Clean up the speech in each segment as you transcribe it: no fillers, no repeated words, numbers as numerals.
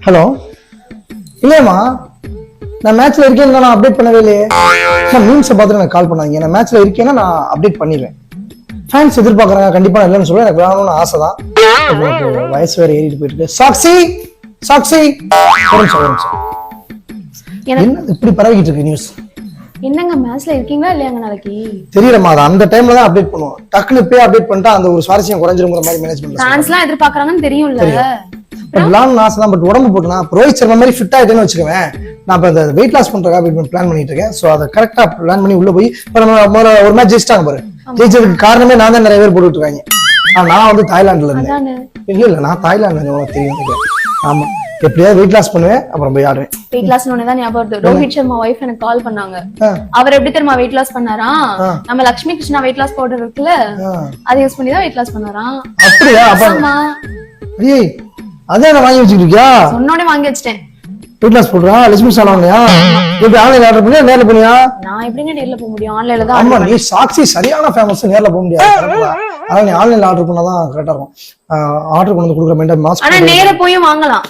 Hello இல்லையம்மா நான் மேட்ச்ல இருக்கேன்னு நான் அப்டேட் பண்ணவே இல்லையே. மீம்ஸை பார்த்துட்டு எனக்கு கால் பண்ணாங்க. நான் மேட்ச்ல இருக்கேன்னா நான் அப்டேட் பண்ணிடுவேன். ஃபேன்ஸ் எதிர்பார்க்குறாங்க, கண்டிப்பா நான் இல்லைன்னு சொல்லுவேன். எனக்கு வேணும்னு ஆசை தான். வயசு வேற ஏறிட்டு போயிட்டு இருக்கு. சாக்ஸி சாக்ஸி ஒரு நிமிஷம் என்ன இப்படி பரவிக்கிட்டு இருக்கு நியூஸ்? என்னங்க மேட்ச்ல இருக்கீங்களா இல்லையாங்க நாளைக்கு? தெரியலமா, அது அந்த டைம்ல தான் அப்டேட் பண்ணுவோம். டக்குனு போய் அப்டேட் பண்ணிட்டா அந்த ஒரு சுவாரஸ்யம் குறைஞ்சிருங்கிற மாதிரி மேனேஜ்மெண்ட் ஃபேன்ஸ்லாம் எதிர்பார்க்கறாங்கன்னு தெரியும்ல. பிளான் ஆசை தான், பட் உடம்பு போட்டுனா ரோஹித் சர்மா மாதிரி ஃபிட் ஆயிட்டேன்னு வச்சுக்குவேன். நான் இப்போ இந்த வெயிட் லாஸ் பண்றதுக்காக பிளான் பண்ணிட்டு இருக்கேன். ஸோ அதை கரெக்டா பிளான் பண்ணி உள்ள போய் இப்போ நம்ம ஒரு மேட்ச் ஜெயிச்சிட்டாங்க பாரு. ஜெயிச்சதுக்கு காரணமே நான் தான் நிறைய பேர் போட்டுட்டு இருக்காங்க. நான் வந்து தாய்லாந்துல இருந்தேன். இல்ல நான் தாய்லாந்துல உனக்கு தெரியும். ஆமா, எப்படியாவது வெயிட் லாஸ் பண்ணுவேன், அப்புறம் போய் ஆடுவேன். வெயிட் லாஸ் தான் ஞாபகம் வருது. ரோஹித் சர்மா வைஃப் எனக்கு கால் பண்ணாங்க. அவர் எப்படி தெரியுமா வெயிட் லாஸ் பண்ணாரா? நம்ம Lakshmi Krishna weight loss powder இருக்குல்ல, அதை யூஸ் பண்ணி தான் வெயிட் லாஸ் பண்ணாரா. அப்படியா? ஐயே, அதே நான் வாங்கி வச்சுக்கிட்டியா? சொன்னோட வாங்கி வச்சிட்டேன். வெயிட் லாஸ் பவுடரா? லட்சுமி சாலா வாங்கியா? எப்படி ஆன்லைன்ல ஆர்டர் பண்ணியா நேர்ல போனியா? நான் எப்படிங்க நேர்ல போக முடியும்? ஆன்லைன்ல தான். ஆமா, நீ சாக்ஸி சரியான ஃபேமஸ், நேர்ல போக முடியாது. அதனால நீ ஆன்லைன்ல ஆர்டர் பண்ணாதான் கரெக்டா இருக்கும். ஆர்டர் கொண்டு வந்து கொடுக்குற மெண்டல் மாஸ்க். ஆனா நேரா போய் வாங்கலாம்.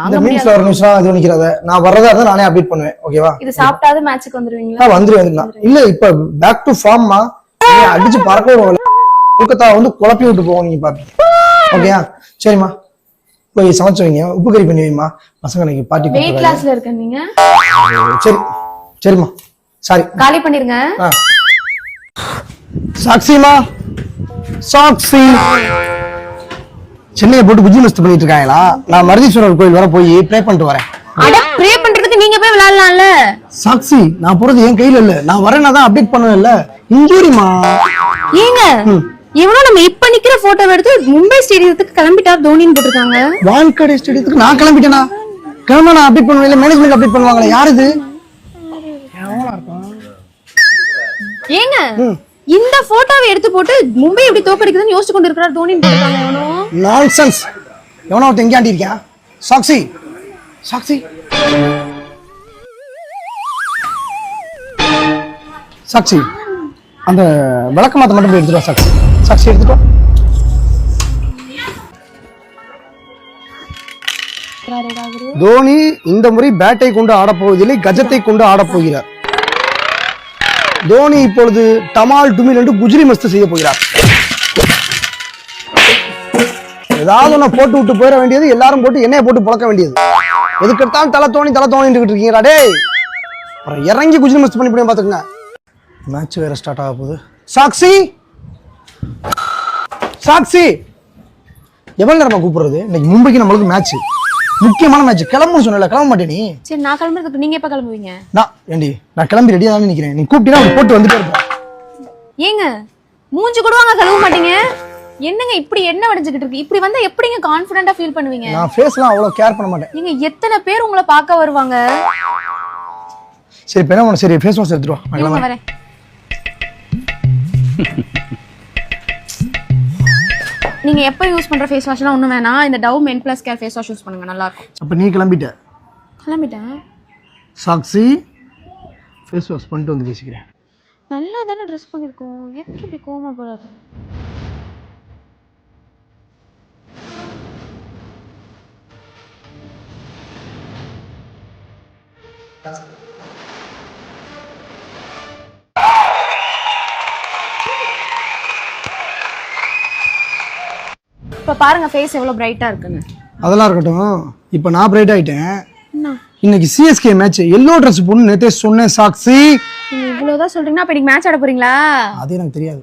இந்த மீம்ஸ்ல ஒரு நிமிஷம் இது நிக்கிறத நான் வரதா இருந்தா நானே அப்டேட் பண்ணுவேன். ஓகேவா? இது சாப்பிட்டாது மேட்ச்சுக்கு வந்துருவீங்களா? வந்துருவேன். இல்ல இப்ப பேக் டு ஃபார்ம்மா, நீ அடிச்சு பறக்க கொல்கத்தா வந்து குழப்பி விட்டு போவோம் நீங்க பாப்பீங்க. ஓகேயா? சரிம்மா, போய் சமைச்சு வைங்க, உப்பு கறி பண்ணி வைமா. பசங்க இன்னைக்கு பார்ட்டி வெயிட் லாஸ்ல இருக்க நீங்க. சரி சரிம்மா, சாரி காலி பண்ணிருங்க. சாக்ஸிமா, சாக்ஸி சென்னையை போட்டு குஜி மஸ்து பண்ணிட்டு இருக்காங்களா? நான் மருதீஸ்வரர் கோயில் வர போய் ப்ரே பண்ணிட்டு வரேன். அட ப்ரே பண்றதுக்கு நீங்க போய் விளையாடலாம்ல. சாக்ஸி, நான் போறது என் கையில இல்ல, நான் வரேன்னா தான் அப்டேட் பண்ணுவேன்ல. இன்ஜூரிமா. ஏங்க இவனோ நம்ம இப்ப நிக்கிற போட்டோ எடுத்து மும்பை ஸ்டேடியத்துக்கு கிளம்பிட்டார் தோனின்னு போட்டுருக்காங்க. வான்கடே ஸ்டேடியத்துக்கு நான் கிளம்பிட்டேனா? கிளம்ப நான் அப்டேட் பண்ணுவேன், மேனேஜ்மெண்ட் அப்டேட் பண்ணுவாங்களா? யார் இது? ஏங்க இந்த போட்டோவை எடுத்து போட்டு மும்பை எப்படி தோக்கடிக்குதுன்னு யோசிச்சு கொண்டு இருக்கிறார் தோனின்னு போட்டுருக்காங்க. எவனோ நான்சென்ஸ். எவனோ ஒருத்தன் எங்கேயாண்டி இருக்கான்? சாக்ஸி சாக்ஸி சாக்ஸி, அந்த விளக்க மாத்த மட்டும் போய் எடுத்துருவா. சாக்ஸி சாக்ஸி எடுத்துக்கோ. தோனி இந்த முறை பேட்டை கொண்டு ஆடப்போவதில்லை, கஜத்தை கொண்டு ஆடப்போகிறார். தோனி இப்பொழுது டமால் டுமில் என்று குஜ்ரி மஸ்து செய்ய போகிறார். ஏதாவது ஒண்ணு போட்டு விட்டு போயிட வேண்டியது, எல்லாரும் போட்டு எண்ணெயை போட்டு புழக்க வேண்டியது. எதுக்கெடுத்தாலும் தலை தோணி இருக்கீங்களா? டே இறங்கி குஜ்ரி மஸ்து பண்ணி போய் பாத்துக்கங்க. மேட்ச் வேற ஸ்டார்ட் ஆக போகுது. சாக்ஸி சாக்ஸி, எவ்வளவு நேரமா கூப்பிடுறது? இன்னைக்கு மும்பைக்கு நம்மளுக்கு மேட்ச், முக்கியமான மேட்ச். கிளம்புன்னு சொன்னல, கிளம்ப மாட்டே நீ? சரி, நான் கிளம்புறதுக்கு நீங்க எப்ப கிளம்புவீங்க? நான் கிளம்பி ரெடியா தான் நிக்கிறேன். நீ கூப்பிட்டா போட்டு வந்துட்டே இருப்பேன். ஏங்க மூஞ்சி கூட வாங்க கழுவ மாட்டீங்க. என்னங்க இப்படி என்ன வடிஞ்சுக்கிட்டு இருக்கு? இப்படி வந்தா எப்படிங்க கான்ஃபிடென்ட்டா ஃபீல் பண்ணுவீங்க? நான் ஃபேஸ்லாம் அவ்வளவு கேர் பண்ண மாட்டேன். நீங்க எத்தனை பேர் உங்களை பார்க்க வருவாங்க? சரி, என்ன பண்ண? சரி, ஃபேஸ் வாஷ் எடுத்துட்டு வா. நான் வரேன். நீங்க எப்ப யூஸ் பண்ற ஃபேஸ் வாஷ்லாம் ஒண்ணும் வேணாம். இந்த Dove men plus care face wash use பண்ணுங்க, நல்லா இருக்கும். அப்ப நீ கிளம்பிட்டேன். சாக்ஸி, ஃபேஸ் வாஷ் பண்ணிட்டு வந்து பேசிக்கிறேன். நல்லா தானே ட்ரெஸ் பண்ணிருக்கோம், எதுக்கு இப்படி கோவமா போறாரு? இப்ப பாருங்க ஃபேஸ் எவ்வளவு பிரைட்டா இருக்குன்னு. அதெல்லாம் இருக்கட்டும், இப்ப நான் பிரைட் ஆயிட்டேன். இன்னைக்கு சிஎஸ்கே மேட்ச், எல்லோ Dress போன்னு நேத்தே சொன்னேன். சாக்ஸி, நீங்க இவ்வளவுதான் சொல்றீங்கன்னா அப்ப இன்னைக்கு மேட்ச் ஆட போறீங்களா? அது எனக்கு தெரியாது.